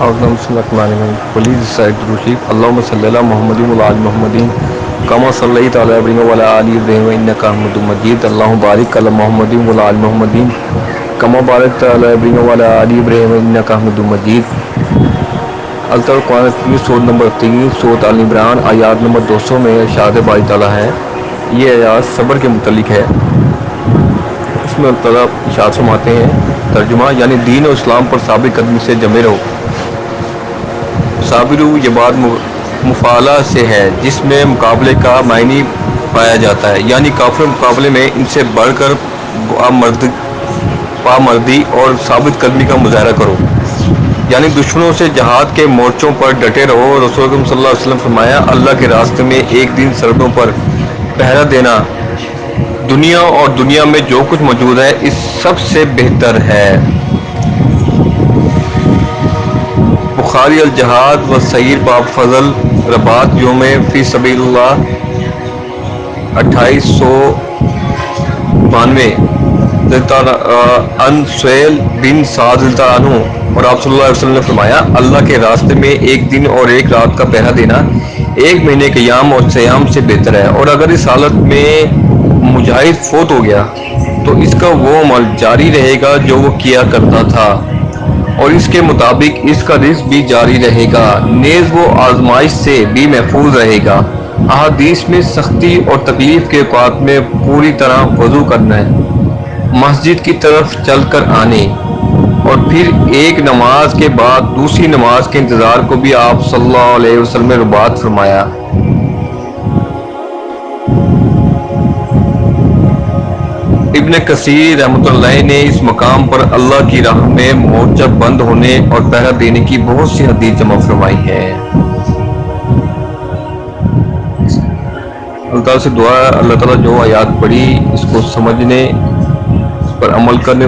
أعوذ بسم الله الرحمن الرحيم. Please recite the Rushif. اللهم صل على محمد وعلى آل محمد كما صليت على إبراهيم وعلى آل إبراهيم إنك حميد مجيد. اللهم بارك على محمد وعلى آل محمد كما باركت على إبراهيم وعلى آل إبراهيم إنك حميد مجيد. الطور قرآن کی سورۃ نمبر 3 سورۃ آل عمران آیات نمبر 200 میں ارشاد باری تعالیٰ ہے. یہ آیات صبر کے متعلق ہے. اس میں اللہ تعالیٰ ارشاد فرماتے ہیں ترجمہ یعنی دین و اسلام پر ثابت قدمی سے جمے رہو. صابرو یہ بات مفعلہ سے ہے جس میں مقابلے کا معنی پایا جاتا ہے، یعنی کافر مقابلے میں ان سے بڑھ کر پامردی اور ثابت قدمی کا مظاہرہ کرو، یعنی دشمنوں سے جہاد کے مورچوں پر ڈٹے رہو. رسول اکرم صلی اللہ علیہ وسلم فرمایا اللہ کے راستے میں ایک دن سرحدوں پر پہرا دینا دنیا اور دنیا میں جو کچھ موجود ہے اس سب سے بہتر ہے. بخاری الجہاد و سعیر باب فضل رباط یوم فی سبیل اللہ 2892 ان سہیل بن سعد رضی اللہ عنہ اور آپ صلی اللہ علیہ وسلم نے فرمایا اللہ کے راستے میں ایک دن اور ایک رات کا پہرا دینا ایک مہینے کے قیام اور صیام سے بہتر ہے. اور اگر اس حالت میں مجاہد فوت ہو گیا تو اس کا وہ عمل جاری رہے گا جو وہ کیا کرتا تھا اور اس کے مطابق اس کا رزق بھی جاری رہے گا، نیز وہ آزمائش سے بھی محفوظ رہے گا. احادیث میں سختی اور تکلیف کے اوقات میں پوری طرح وضو کرنا ہے، مسجد کی طرف چل کر آنے اور پھر ایک نماز کے بعد دوسری نماز کے انتظار کو بھی آپ صلی اللہ علیہ وسلم نے رباط فرمایا. ابن کثیر رحمۃ اللہ نے اس مقام پر اللہ کی راہ میں مورچہ بند ہونے اور پہرا دینے کی بہت سی حدیث جمع فرمائی ہے. اللہ تعالیٰ سے دعا ہے اللہ تعالیٰ جو آیات پڑھی اس کو سمجھنے اس پر عمل کرنے